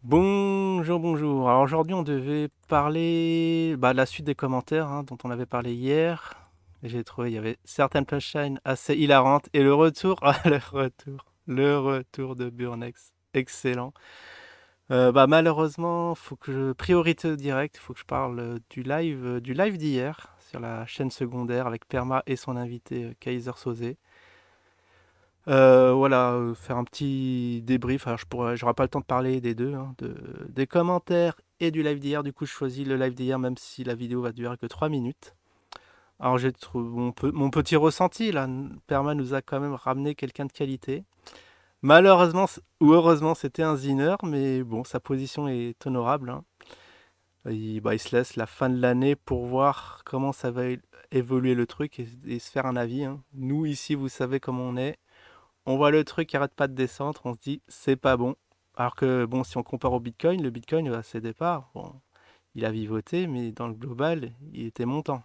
Bonjour, bonjour. Alors aujourd'hui, on devait parler de la suite des commentaires dont on avait parlé hier. Et j'ai trouvé il y avait certaines punchlines assez hilarantes. Et le retour, le retour de Burnex, excellent. Malheureusement, faut que je priorité direct. Faut que je parle du live d'hier sur la chaîne secondaire avec Perma et son invité Kaiser Soze. Faire un petit débrief. Alors, j'aurai pas le temps de parler des deux, des commentaires et du live d'hier. Du coup, je choisis le live d'hier, même si la vidéo va durer que 3 minutes. Alors, j'ai trouvé mon petit ressenti là. Perma nous a quand même ramené quelqu'un de qualité. Malheureusement, ou heureusement, c'était un zineur, mais bon, sa position est honorable, hein. Il se laisse la fin de l'année pour voir comment ça va évoluer le truc et se faire un avis, hein. Nous, ici, vous savez comment on est. On voit le truc qui arrête pas de descendre, on se dit c'est pas bon. Alors que bon, si on compare au Bitcoin, le Bitcoin à ses départs, bon, il a vivoté, mais dans le global, il était montant.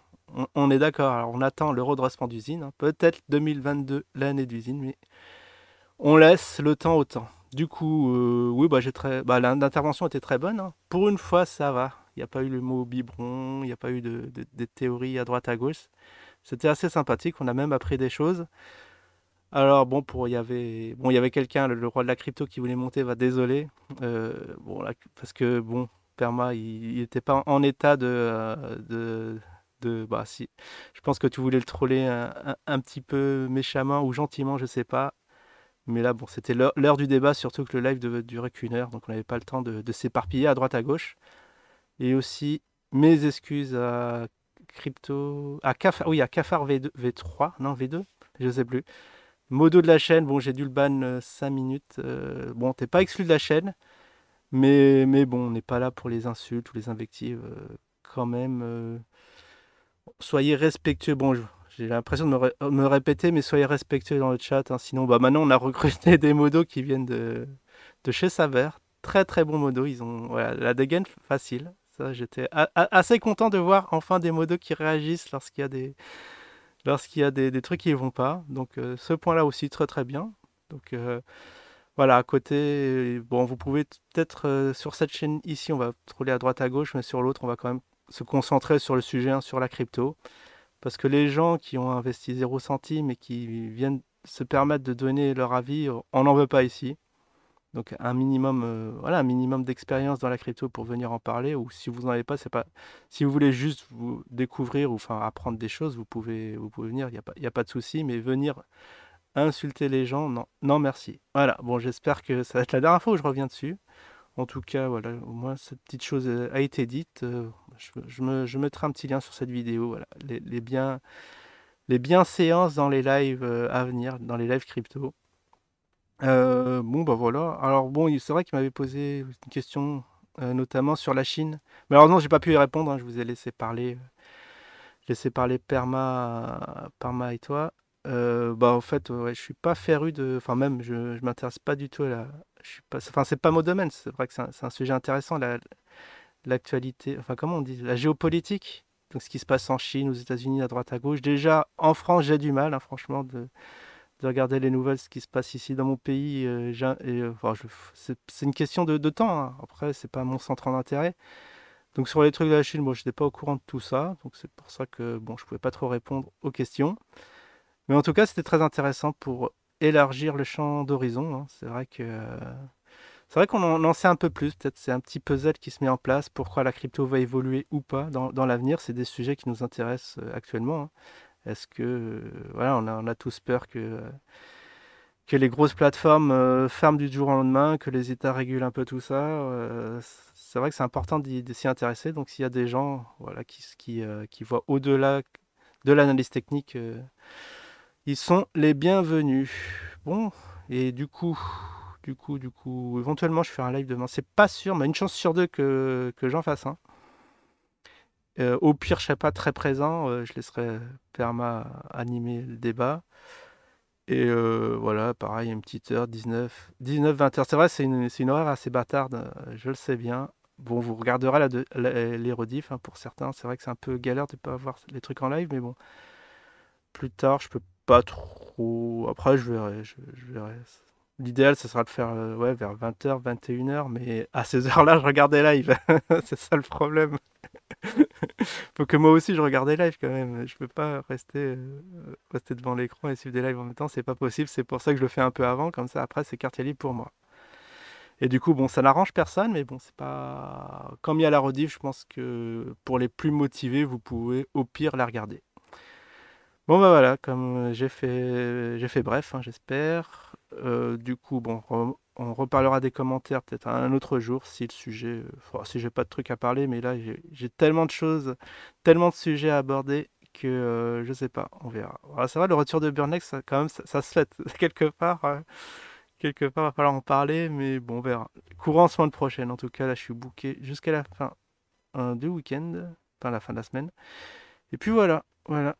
On est d'accord. Alors on attend le redressement d'usine, hein. Peut-être 2022 l'année d'usine, mais on laisse le temps au temps. Du coup, oui, l'intervention était très bonne, hein. Pour une fois, ça va. Il n'y a pas eu le mot biberon, il n'y a pas eu des théories à droite à gauche. C'était assez sympathique. On a même appris des choses. Alors bon, il y avait quelqu'un, le roi de la crypto qui voulait monter, va désolé. Parce que bon, Perma, il était pas en état si. Je pense que tu voulais le troller un petit peu méchamment ou gentiment, je sais pas. Mais là, bon, c'était l'heure du débat, surtout que le live devait durer qu'une heure, donc on n'avait pas le temps de s'éparpiller à droite à gauche. Et aussi, mes excuses à à Cafard V2, V3, non V2, je sais plus. Modo de la chaîne, bon, j'ai dû le ban 5 minutes. Bon, t'es pas exclu de la chaîne, mais bon, on n'est pas là pour les insultes ou les invectives. Quand même, soyez respectueux. Bon, j'ai l'impression de me répéter, mais soyez respectueux dans le chat, hein. Sinon, maintenant, on a recruté des modos qui viennent de chez Saber. Très très bons modos. Ils ont voilà, la dégaine facile. Ça, j'étais assez content de voir enfin des modos qui réagissent lorsqu'il y a des trucs qui ne vont pas. Donc ce point-là aussi très très bien. Donc voilà, à côté, bon, vous pouvez peut-être sur cette chaîne ici, on va troller à droite à gauche, mais sur l'autre, on va quand même se concentrer sur le sujet, hein, sur la crypto. Parce que les gens qui ont investi 0 centime et qui viennent se permettre de donner leur avis, on n'en veut pas ici. Donc un minimum d'expérience dans la crypto pour venir en parler. Ou si vous n'en avez pas, c'est pas. Si vous voulez juste vous découvrir ou enfin apprendre des choses, vous pouvez venir. Il y a pas de souci. Mais venir insulter les gens, non, non merci. Voilà. Bon, j'espère que ça va être la dernière fois où je reviens dessus. En tout cas, voilà, au moins cette petite chose a été dite. Je mettrai un petit lien sur cette vidéo. Voilà, les bienséances dans les lives à venir, dans les lives crypto. Voilà. Alors bon, c'est vrai qu'il m'avait posé une question, notamment sur la Chine. Malheureusement, j'ai pas pu y répondre, hein. Je vous ai laissé parler Parma et toi. En fait, ouais, je suis pas féru de, enfin même, je m'intéresse pas du tout à la. Je suis pas, enfin, c'est pas mon domaine. C'est vrai que c'est un sujet intéressant, l'actualité. Enfin, comment on dit, la géopolitique. Donc, ce qui se passe en Chine, aux États-Unis, à droite, à gauche. Déjà, en France, j'ai du mal, hein, franchement, de regarder les nouvelles, ce qui se passe ici dans mon pays. C'est une question de temps, hein. Après, c'est pas mon centre d'intérêt. Donc sur les trucs de la Chine, moi, je n'étais pas au courant de tout ça. Donc c'est pour ça que bon, je pouvais pas trop répondre aux questions. Mais en tout cas, c'était très intéressant pour élargir le champ d'horizon, hein. C'est vrai qu'on en sait un peu plus. Peut-être c'est un petit puzzle qui se met en place. Pourquoi la crypto va évoluer ou pas dans l'avenir. C'est des sujets qui nous intéressent actuellement, hein. Est-ce que voilà, on a tous peur que les grosses plateformes ferment du jour au lendemain, que les États régulent un peu tout ça. C'est vrai que c'est important de s'y intéresser. Donc s'il y a des gens voilà, qui voient au-delà de l'analyse technique, ils sont les bienvenus. Bon, et du coup, éventuellement je ferai un live demain. C'est pas sûr, mais une chance sur deux que j'en fasse un. Au pire, je serai pas très présent. Je laisserai Perma animer le débat. Et voilà, pareil, une petite heure, 19-20 heures. C'est vrai, c'est une horaire assez bâtarde, je le sais bien. Bon, vous regarderez les rediffs, hein, pour certains. C'est vrai que c'est un peu galère de ne pas voir les trucs en live, mais bon, plus tard, je peux pas trop. Après, je verrai. Je verrai. L'idéal, ce sera de faire ouais, vers 20h, 21h, mais à ces heures-là, je regardais live. C'est ça le problème. Faut que moi aussi je regardais live quand même. Je peux pas rester devant l'écran et suivre des lives en même temps, c'est pas possible. C'est pour ça que je le fais un peu avant, comme ça après c'est quartier libre pour moi. Et du coup, bon, ça n'arrange personne, mais bon, c'est pas. Comme il y a la rediff, je pense que pour les plus motivés, vous pouvez au pire la regarder. Bon bah voilà, comme j'ai fait bref, hein, j'espère. Du coup, bon, on reparlera des commentaires peut-être un autre jour si le sujet, si j'ai pas de trucs à parler, mais là j'ai tellement de choses, tellement de sujets à aborder que je sais pas, on verra. Voilà, ça va, le retour de Burnex, ça, quand même, ça se fait quelque part, va falloir en parler, mais bon, on verra. Courant semaine prochaine, en tout cas, là, je suis booké jusqu'à la fin du week-end, enfin la fin de la semaine. Et puis voilà, voilà.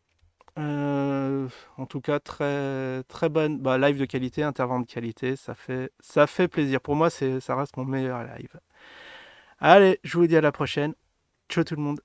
En tout cas, très très bonne live de qualité, intervenant de qualité, ça fait plaisir. Pour moi, ça reste mon meilleur live. Allez, je vous dis à la prochaine. Ciao tout le monde.